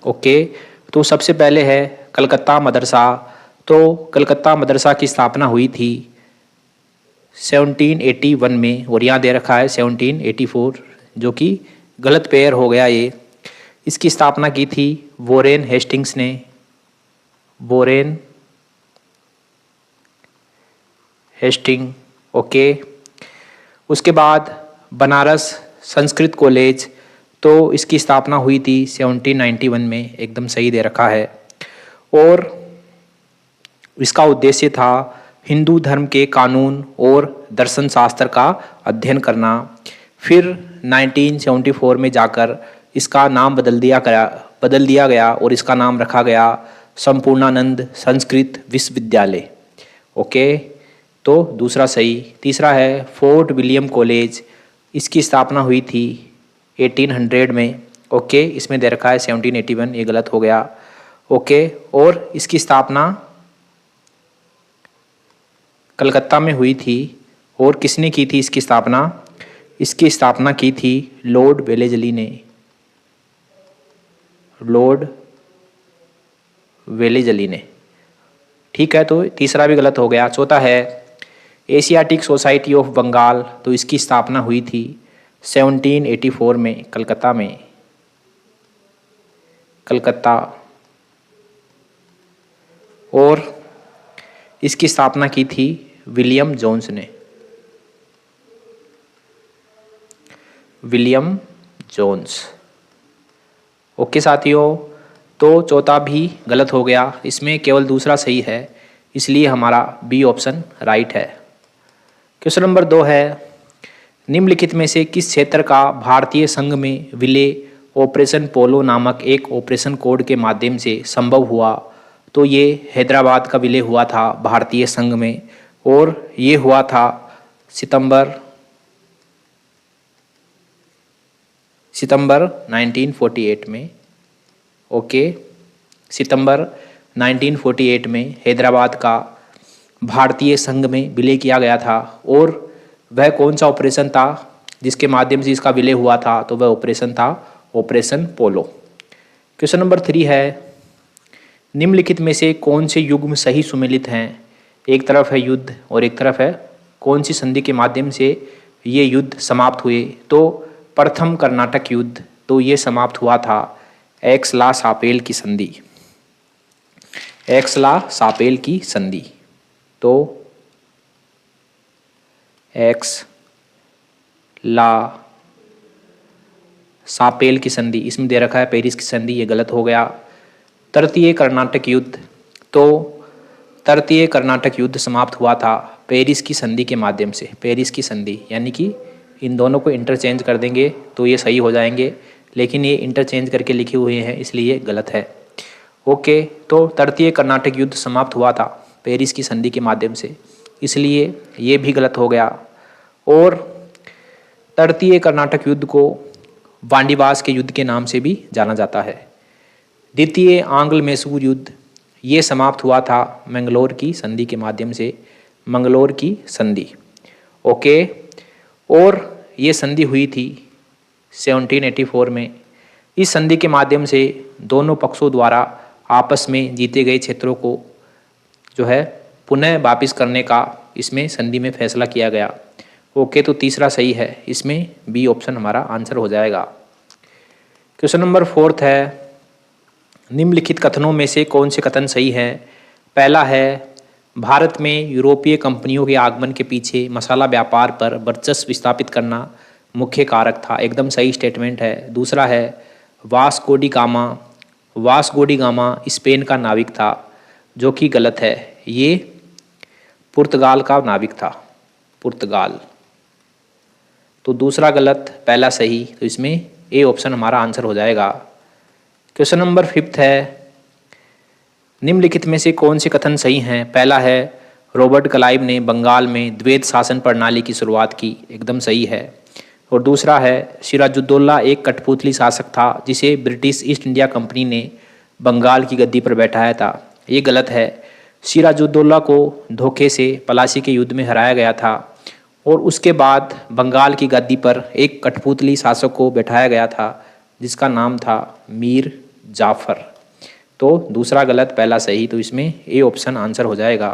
Okay, तो सबसे पहले है कलकत्ता मदरसा। तो कलकत्ता मदरसा की स्थापना हुई थी 1781 में, और यहाँ दे रखा है 1784, जो कि गलत पेयर हो गया ये। इसकी स्थापना की थी वोरेन हेस्टिंग्स ने, वोरेन हेस्टिंग। ओके, उसके बाद बनारस संस्कृत कॉलेज, तो इसकी स्थापना हुई थी 1791 में, एकदम सही दे रखा है। और इसका उद्देश्य था हिंदू धर्म के कानून और दर्शन शास्त्र का अध्ययन करना। फिर 1974 में जाकर इसका नाम बदल दिया गया और इसका नाम रखा गया संपूर्णानंद संस्कृत विश्वविद्यालय। ओके, तो दूसरा सही। तीसरा है फोर्ट विलियम कॉलेज, इसकी स्थापना हुई थी 1800 में। ओके, इसमें दे रखा है 1781, ये गलत हो गया। ओके, और इसकी स्थापना कलकत्ता में हुई थी। और किसने की थी इसकी स्थापना? इसकी स्थापना की थी लॉर्ड वेलेजली ने, लॉर्ड वेलेजली ने। ठीक है, तो तीसरा भी गलत हो गया। चौथा है एशियाटिक सोसाइटी ऑफ बंगाल, तो इसकी स्थापना हुई थी 1784 में कलकत्ता में, कलकत्ता। और इसकी स्थापना की थी विलियम जोन्स ने, विलियम जोन्स। ओके साथियों, तो चौथा भी गलत हो गया, इसमें केवल दूसरा सही है, इसलिए हमारा बी ऑप्शन राइट है। क्वेश्चन नंबर 2 है निम्नलिखित में से किस क्षेत्र का भारतीय संघ में विलय ऑपरेशन पोलो नामक एक ऑपरेशन कोड के माध्यम से संभव हुआ? तो ये हैदराबाद का विलय हुआ था भारतीय संघ में, और ये हुआ था सितंबर 1948 में। ओके, सितंबर 1948 में हैदराबाद का भारतीय संघ में विलय किया गया था। और वह कौन सा ऑपरेशन था जिसके माध्यम से इसका विलय हुआ था? तो वह ऑपरेशन था ऑपरेशन पोलो। क्वेश्चन नंबर 3 है निम्नलिखित में से कौन से युग्म सही सुमेलित हैं? एक तरफ है युद्ध और एक तरफ है कौन सी संधि के माध्यम से ये युद्ध समाप्त हुए? तो प्रथम कर्नाटक युद्ध, तो ये समाप्त हुआ था एक्सला सापेल की संधि, एक्सला सापेल की संधि। तो एक्स ला सापेल की संधि, इसमें दे रखा है पेरिस की संधि, ये गलत हो गया। तृतीय कर्नाटक युद्ध, तो तृतीय कर्नाटक युद्ध समाप्त हुआ था पेरिस की संधि के माध्यम से, पेरिस की संधि, यानी कि इन दोनों को इंटरचेंज कर देंगे तो ये सही हो जाएंगे, लेकिन ये इंटरचेंज करके लिखे हुए हैं इसलिए गलत है। ओके, तो तृतीय कर्नाटक युद्ध समाप्त हुआ था पेरिस की संधि के माध्यम से, इसलिए ये भी गलत हो गया। और तृतीय कर्नाटक युद्ध को वांडीवास के युद्ध के नाम से भी जाना जाता है। द्वितीय आंग्ल मैसूर युद्ध, ये समाप्त हुआ था मैंगलोर की संधि के माध्यम से, मंगलोर की संधि। ओके, और ये संधि हुई थी 1784 में। इस संधि के माध्यम से दोनों पक्षों द्वारा आपस में जीते गए क्षेत्रों को जो है पुनः वापिस करने का इसमें संधि में फैसला किया गया। ओके, तो तीसरा सही है, इसमें बी ऑप्शन हमारा आंसर हो जाएगा। क्वेश्चन नंबर 4 है निम्नलिखित कथनों में से कौन से कथन सही हैं? पहला है भारत में यूरोपीय कंपनियों के आगमन के पीछे मसाला व्यापार पर वर्चस्व स्थापित करना मुख्य कारक था, एकदम सही स्टेटमेंट है। दूसरा है वास्को डी गामा स्पेन का नाविक था, जो कि गलत है, ये पुर्तगाल का नाविक था, पुर्तगाल। तो दूसरा गलत, पहला सही, तो इसमें ए ऑप्शन हमारा आंसर हो जाएगा। क्वेश्चन नंबर 5 है निम्नलिखित में से कौन से कथन सही हैं? पहला है रॉबर्ट क्लाइव ने बंगाल में द्वैत शासन प्रणाली की शुरुआत की, एकदम सही है। और दूसरा है सिराजुद्दौला एक कठपुतली शासक था जिसे ब्रिटिश ईस्ट इंडिया कंपनी ने बंगाल की गद्दी पर बैठाया था, ये गलत है। सिराजुद्दौला को धोखे से पलासी के युद्ध में हराया गया था और उसके बाद बंगाल की गद्दी पर एक कठपुतली शासक को बैठाया गया था जिसका नाम था मीर जाफर। तो दूसरा गलत, पहला सही, तो इसमें ए ऑप्शन आंसर हो जाएगा।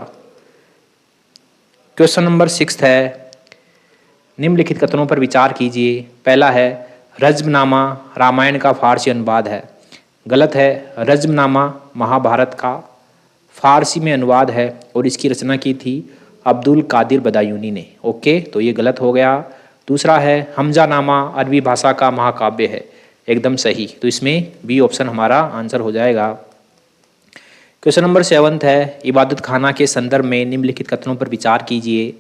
क्वेश्चन नंबर 6 है, निम्नलिखित कथनों पर विचार कीजिए। पहला है रज्मनामा रामायण का फारसी अनुवाद है। गलत है, रज्मनामा महाभारत का फारसी में अनुवाद है और इसकी रचना की थी अब्दुल कादिर बदायूनी ने। ओके, तो ये गलत हो गया। दूसरा है हमजानामा अरबी भाषा का महाकाव्य है। एकदम सही, तो इसमें बी ऑप्शन हमारा आंसर हो जाएगा। क्वेश्चन नंबर 7 है, इबादत खाना के संदर्भ में निम्नलिखित कथनों पर विचार कीजिए।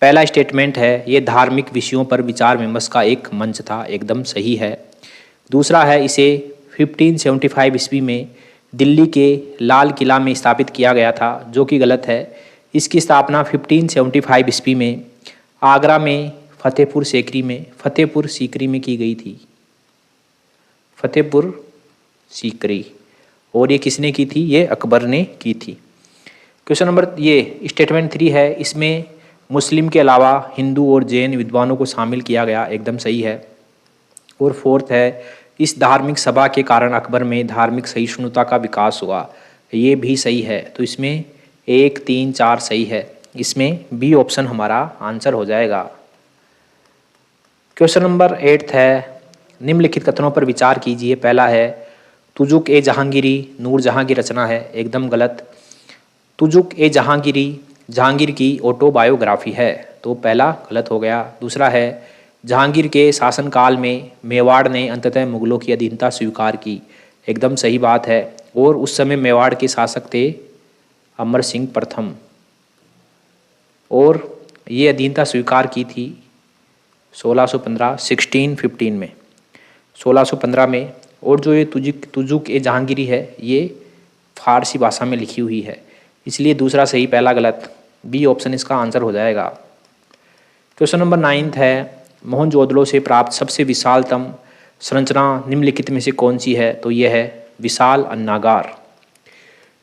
पहला स्टेटमेंट है ये धार्मिक विषयों पर विचार विमर्श का एक मंच था। एकदम सही है। दूसरा है इसे 1575 ईस्वी में दिल्ली के लाल किला में स्थापित किया गया था, जो कि गलत है। इसकी स्थापना 1575 ईस्वी में आगरा में फतेहपुर सीकरी में की गई थी। फतेहपुर सीकरी, और ये किसने की थी? ये अकबर ने की थी। क्वेश्चन नंबर ये स्टेटमेंट 3 है, इसमें मुस्लिम के अलावा हिंदू और जैन विद्वानों को शामिल किया गया। एकदम सही है। और फोर्थ है, इस धार्मिक सभा के कारण अकबर में धार्मिक सहिष्णुता का विकास हुआ। ये भी सही है। तो इसमें 1, 3, 4 सही है। इसमें बी ऑप्शन हमारा आंसर हो जाएगा। क्वेश्चन नंबर 8 है, निम्नलिखित कथनों पर विचार कीजिए। पहला है तुजुक ए जहांगीरी नूरजहां की रचना है। एकदम गलत। तुजुक ए जहांगीरी जहांगीर की ऑटोबायोग्राफी है, तो पहला गलत हो गया। दूसरा है जहांगीर के शासनकाल में मेवाड़ ने अंततः मुगलों की अधीनता स्वीकार की। एकदम सही बात है। और उस समय मेवाड़ के शासक थे अमर सिंह प्रथम, और ये अधीनता स्वीकार की थी 1615 में 1615 में। और जो ये तुजुक ए जहांगीरी है ये फारसी भाषा में लिखी हुई है, इसलिए दूसरा सही पहला गलत। बी ऑप्शन इसका आंसर हो जाएगा। क्वेश्चन नंबर 9 है, मोहनजोदड़ो से प्राप्त सबसे विशालतम संरचना निम्नलिखित में से कौन सी है? तो यह है विशाल अन्नागार।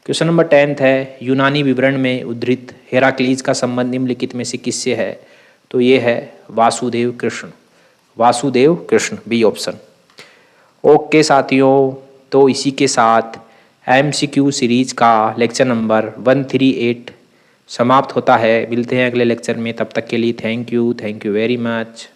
क्वेश्चन नंबर 10 है, यूनानी विवरण में उद्धृत हेराक्लीज का संबंध निम्नलिखित में से किससे है? तो ये है Vasudev Krishna, B option. Okay साथियों, तो इसी के साथ MCQ सीरीज का लेक्चर नंबर 138 समाप्त होता है। मिलते हैं अगले लेक्चर में, तब तक के लिए थैंक यू वेरी मच।